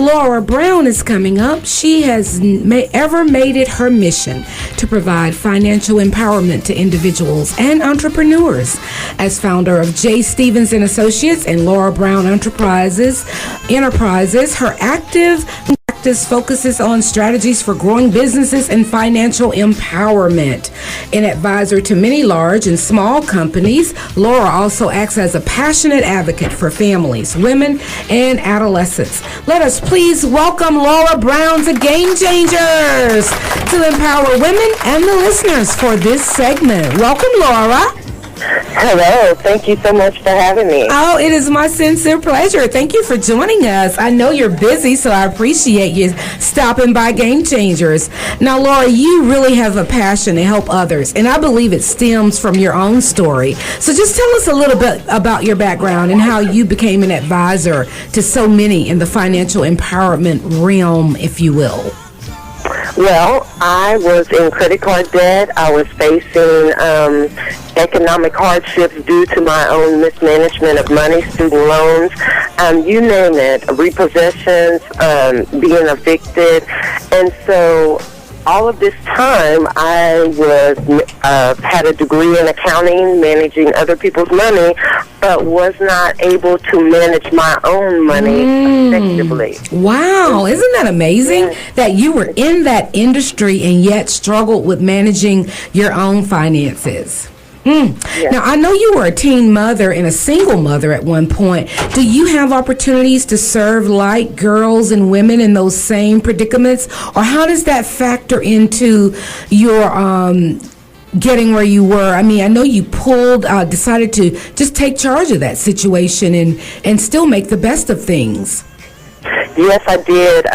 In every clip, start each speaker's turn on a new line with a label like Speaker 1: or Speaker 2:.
Speaker 1: Lorra Brown is coming up. She has ever made it her mission to provide financial empowerment to individuals and entrepreneurs. As founder of J. Stevens and Associates and Lorra Brown Enterprises, her active practice focuses on strategies for growing businesses and financial empowerment. An advisor to many large and small companies, Lorra also acts as a passionate advocate for families, women, and adolescents. Let us please welcome Lorra Brown to Game Changers to empower women and the listeners for this segment. Welcome, Lorra.
Speaker 2: Hello. Thank you so much for having me.
Speaker 1: Oh, it is my sincere pleasure. Thank you for joining us. I know you're busy, so I appreciate you stopping by Game Changers. Now, Lorra, you really have a passion to help others, and I believe it stems from your own story. So just tell us a little bit about your background and how you became an advisor to so many in the financial empowerment realm, if you will.
Speaker 2: Well, I was in credit card debt. I was facing economic hardships due to my own mismanagement of money, student loans, you name it, repossessions, being evicted. And so all of this time, I had a degree in accounting, managing other people's money, but was not able to manage my own money effectively.
Speaker 1: Wow, isn't that amazing that you were in that industry and yet struggled with managing your own finances? Yes. Now, I know you were a teen mother and a single mother at one point. Do you have opportunities to serve like girls and women in those same predicaments? Or how does that factor into your getting where you were? I mean, I know you decided to just take charge of that situation and still make the best of things.
Speaker 2: Yes, I did.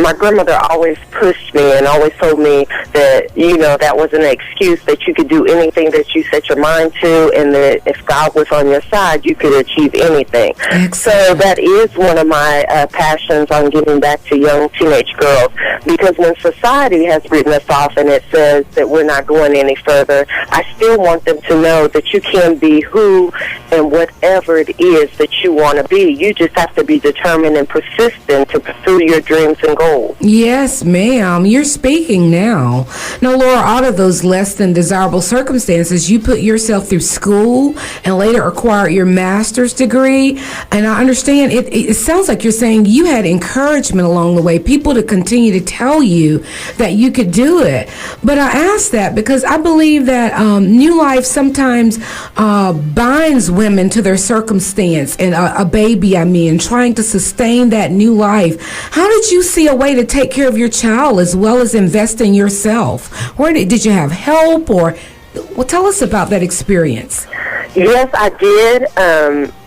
Speaker 2: My grandmother always pushed me and always told me that, that wasn't an excuse, that you could do anything that you set your mind to, and that if God was on your side, you could achieve anything.
Speaker 1: Excellent.
Speaker 2: So that is one of my passions on giving back to young teenage girls, because when society has written us off and it says that we're not going any further, I still want them to know that you can be who and whatever it is that you want to be. You just have to be determined and persistent to pursue your dreams and goals.
Speaker 1: Yes, ma'am. You're speaking now. Now, Lorra, out of those less than desirable circumstances, you put yourself through school and later acquired your master's degree. And I understand it sounds like you're saying you had encouragement along the way, people to continue to tell you that you could do it. But I ask that because I believe that new life sometimes binds women to their circumstance and a baby, trying to sustain that new life. How did you see a way to take care of your child as well as invest in yourself? Where did you have help, or tell us about that experience?
Speaker 2: Yes, I did.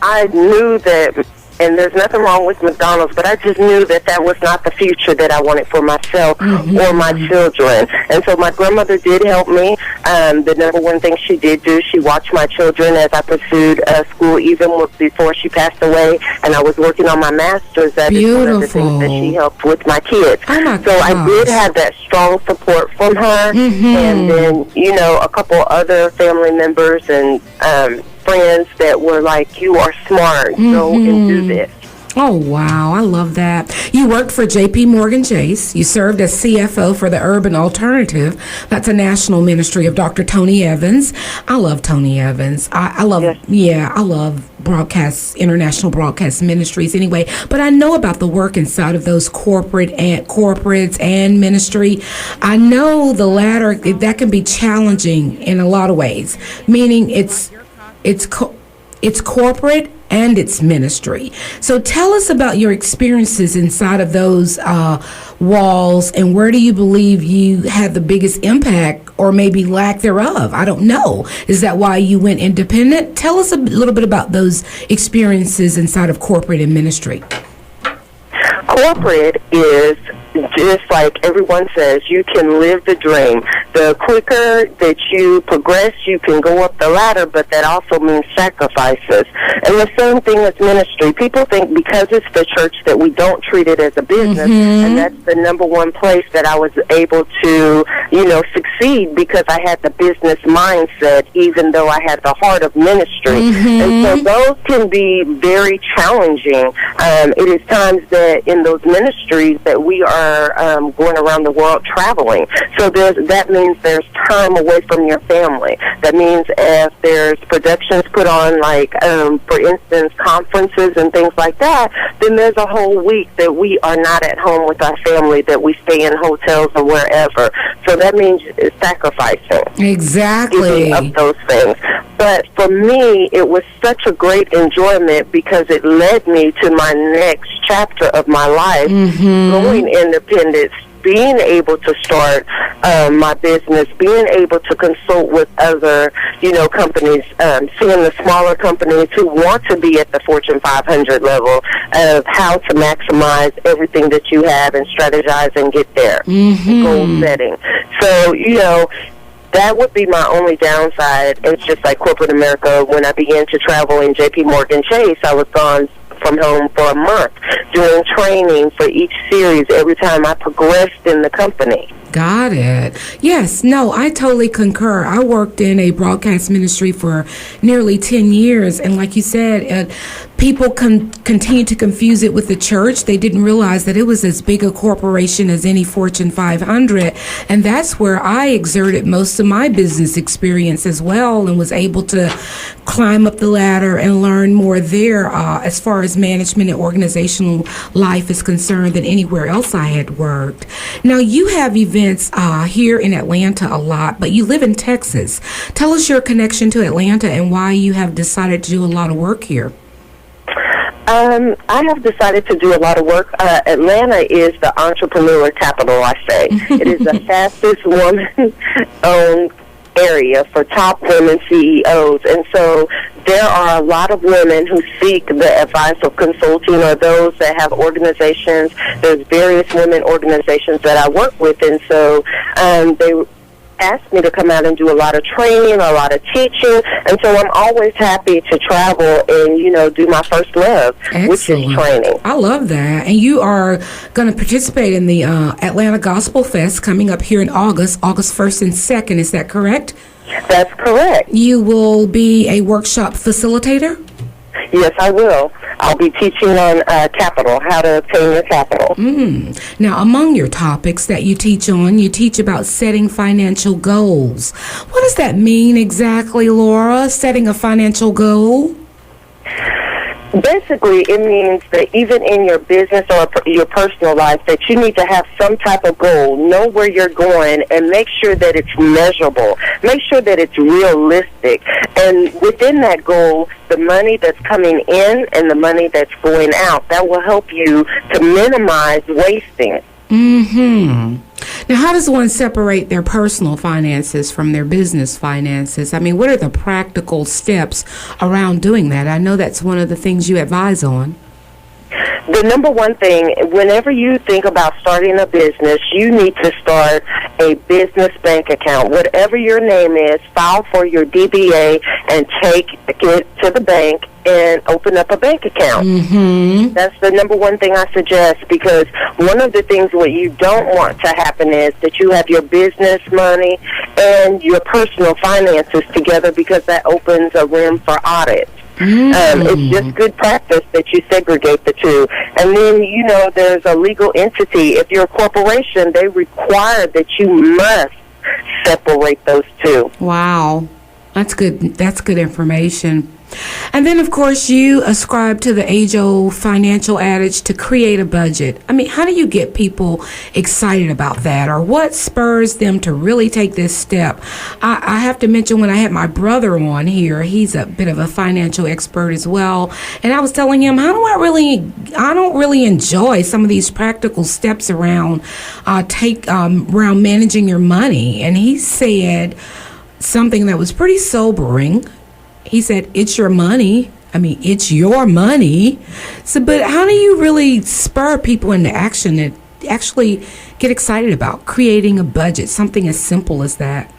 Speaker 2: I knew that, and there's nothing wrong with McDonald's, but I just knew that that was not the future that I wanted for myself or my children. And so my grandmother did help me. The number one thing she did do, she watched my children as I pursued school, even before she passed away, and I was working on my master's. That is one of the things that she helped with my kids.
Speaker 1: Oh my
Speaker 2: so
Speaker 1: gosh.
Speaker 2: I did have that strong support from her, and then, a couple other family members and friends that were like, you are smart, go and do this.
Speaker 1: Oh, wow. I love that. You worked for J.P. Morgan Chase. You served as CFO for the Urban Alternative. That's a national ministry of Dr. Tony Evans. I love Tony Evans. I love international broadcast ministries anyway. But I know about the work inside of those corporates and ministry. I know the latter, that can be challenging in a lot of ways, meaning it's corporate and its ministry. So tell us about your experiences inside of those walls, and where do you believe you had the biggest impact, or maybe lack thereof? I don't know. Is that why you went independent? Tell us a little bit about those experiences inside of corporate and ministry.
Speaker 2: Corporate is just like everyone says, you can live the dream. the quicker that you progress, you can go up the ladder, but that also means sacrifices. And the same thing as ministry. People think because it's the church that we don't treat it as a business, and that's the number one place that I was able to, succeed because I had the business mindset, even though I had the heart of ministry. And so those can be very challenging. It is times that in those ministries that we are going around the world traveling. So that means there's time away from your family. That means if there's productions put on, like, for instance, conferences and things like that, then there's a whole week that we are not at home with our family, that we stay in hotels or wherever. So that means sacrificing.
Speaker 1: Exactly.
Speaker 2: Of those things. But for me, it was such a great enjoyment because it led me to my next chapter of my life, going independent, being able to start my business, being able to consult with other, companies, seeing the smaller companies who want to be at the Fortune 500 level of how to maximize everything that you have and strategize and get there. Goal setting. So, that would be my only downside. It's just like corporate America. When I began to travel in J.P. Morgan Chase, I was gone from home for a month doing training for each series every time I progressed in the company.
Speaker 1: Got it. Yes, no, I totally concur. I worked in a broadcast ministry for nearly 10 years, and like you said, people continue to confuse it with the church. They didn't realize that it was as big a corporation as any Fortune 500, and that's where I exerted most of my business experience as well, and was able to climb up the ladder and learn more there as far as management and organizational life is concerned than anywhere else I had worked. Now, you have events here in Atlanta a lot, but you live in Texas. Tell us your connection to Atlanta and why you have decided to do a lot of work here.
Speaker 2: I have decided to do a lot of work. Atlanta is the entrepreneur capital, I say. It is the fastest woman-owned area for top women CEOs. And so there are a lot of women who seek the advice of consulting, or those that have organizations. There's various women organizations that I work with, and so they asked me to come out and do a lot of training, a lot of teaching, and so I'm always happy to travel and, do my first love, which is training.
Speaker 1: I love that. And you are going to participate in the Atlanta Gospel Fest coming up here in August 1st and 2nd. Is that correct?
Speaker 2: That's correct.
Speaker 1: You will be a workshop facilitator?
Speaker 2: Yes, I will. I'll be teaching on capital, how to obtain your capital.
Speaker 1: Now, among your topics that you teach about setting financial goals. What does that mean exactly, Lorra, setting a financial goal?
Speaker 2: Basically, it means that even in your business or your personal life, that you need to have some type of goal, know where you're going, and make sure that it's measurable. Make sure that it's realistic. And within that goal, the money that's coming in and the money that's going out, that will help you to minimize wasting.
Speaker 1: Now, how does one separate their personal finances from their business finances? I mean, what are the practical steps around doing that? I know that's one of the things you advise on.
Speaker 2: The number one thing, whenever you think about starting a business, you need to start a business bank account. Whatever your name is, file for your DBA and take it to the bank and open up a bank account. That's the number one thing I suggest, because one of the things what you don't want to happen is that you have your business money and your personal finances together, because that opens a room for audits. It's just good practice that you segregate the two. And then, there's a legal entity. If you're a corporation, they require that you must separate those two.
Speaker 1: Wow. That's good. That's good information. And then, of course, you ascribe to the age-old financial adage to create a budget. I mean, how do you get people excited about that, or what spurs them to really take this step? I have to mention, when I had my brother on here, he's a bit of a financial expert as well, and I was telling him, I don't really enjoy some of these practical steps around around managing your money. And he said something that was pretty sobering. He said, it's your money. I mean, it's your money. So, but how do you really spur people into action actually get excited about? Creating a budget, something as simple as that.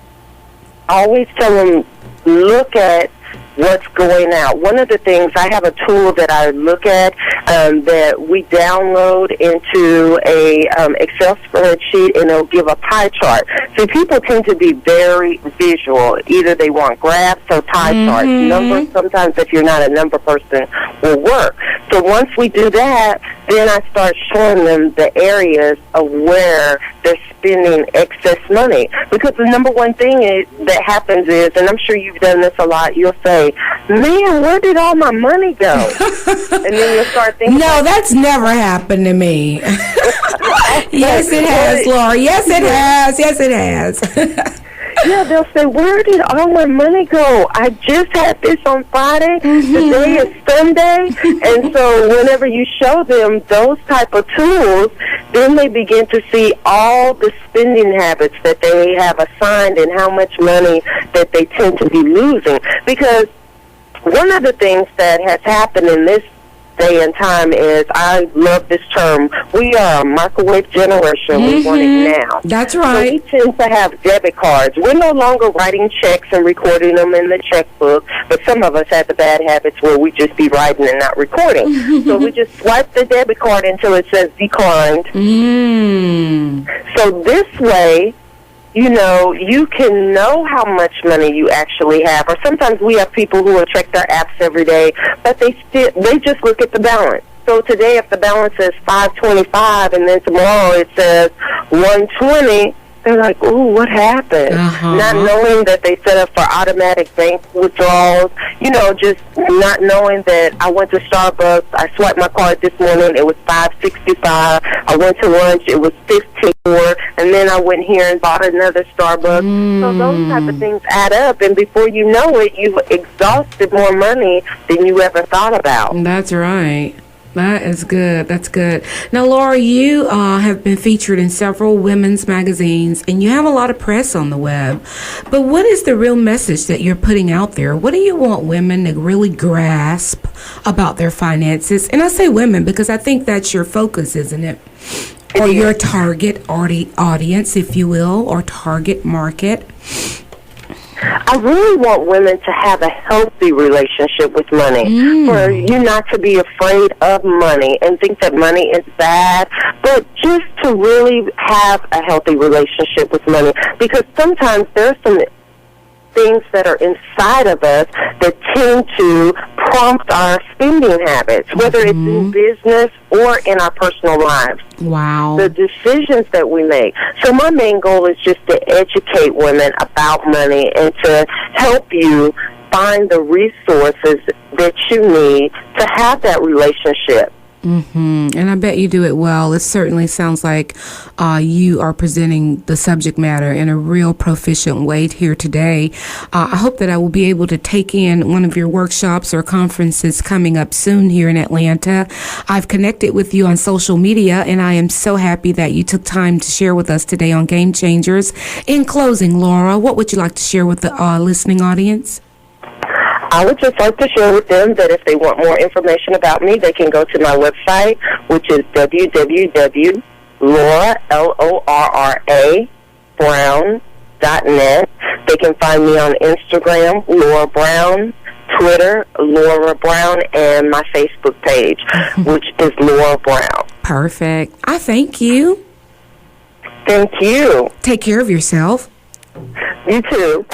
Speaker 2: I always tell them, look at what's going out. One of the things, I have a tool that I look at that we download into a Excel spreadsheet, and it'll give a pie chart. So people tend to be very visual. Either they want graphs or pie charts. Numbers, sometimes if you're not a number person, will work. So once we do that, then I start showing them the areas of where they're spending excess money. Because the number one thing that happens is, and I'm sure you've done this a lot, you'll say, man, where did all my money go? And then you'll start thinking,
Speaker 1: no, that's never happened to me. Yes, it has, Laura. Yes, it has. Yes, it has.
Speaker 2: Yeah, they'll say, where did all my money go? I just had this on Friday. Today is Sunday. And so whenever you show them those type of tools, then they begin to see all the spending habits that they have assigned and how much money that they tend to be losing. Because one of the things that has happened in this day and time is, I love this term, we are a microwave generation. We want it now.
Speaker 1: That's right.
Speaker 2: So we tend to have debit cards. We're no longer writing checks and recording them in the checkbook, but some of us have the bad habits where we just be writing and not recording. So we just swipe the debit card until it says declined. So this way, you know, you can know how much money you actually have. Or sometimes we have people who will check their apps every day, but they just look at the balance. So today, if the balance says $525, and then tomorrow it says $120, they're like, ooh, what happened? Not knowing that they set up for automatic bank withdrawals, you know, just not knowing that I went to Starbucks, I swiped my card this morning, it was $5.65. I went to lunch, it was $15, and then I went here and bought another Starbucks. So those type of things add up, and before you know it, you've exhausted more money than you ever thought about.
Speaker 1: That's right. That is good. That's good. Now, Laura, you have been featured in several women's magazines, and you have a lot of press on the web. But what is the real message that you're putting out there? What do you want women to really grasp about their finances? And I say women because I think that's your focus, isn't it? Or your target audience, if you will, or target market.
Speaker 2: I really want women to have a healthy relationship with money, for you not to be afraid of money and think that money is bad, but just to really have a healthy relationship with money, because sometimes there's some things that are inside of us that tend to prompt our spending habits, whether it's in business or in our personal lives.
Speaker 1: Wow.
Speaker 2: The decisions that we make. So my main goal is just to educate women about money and to help you find the resources that you need to have that relationship.
Speaker 1: And I bet you do it well. It certainly sounds like you are presenting the subject matter in a real proficient way here today. I hope that I will be able to take in one of your workshops or conferences coming up soon here in Atlanta. I've connected with you on social media, and I am so happy that you took time to share with us today on Game Changers. In closing, Laura, what would you like to share with the listening audience?
Speaker 2: I would just like to share with them that if they want more information about me, they can go to my website, which is www.LorraBrown.net. They can find me on Instagram, Lorra Brown, Twitter, Lorra Brown, and my Facebook page, which is Lorra Brown.
Speaker 1: Perfect. I thank you.
Speaker 2: Thank you.
Speaker 1: Take care of yourself.
Speaker 2: You too.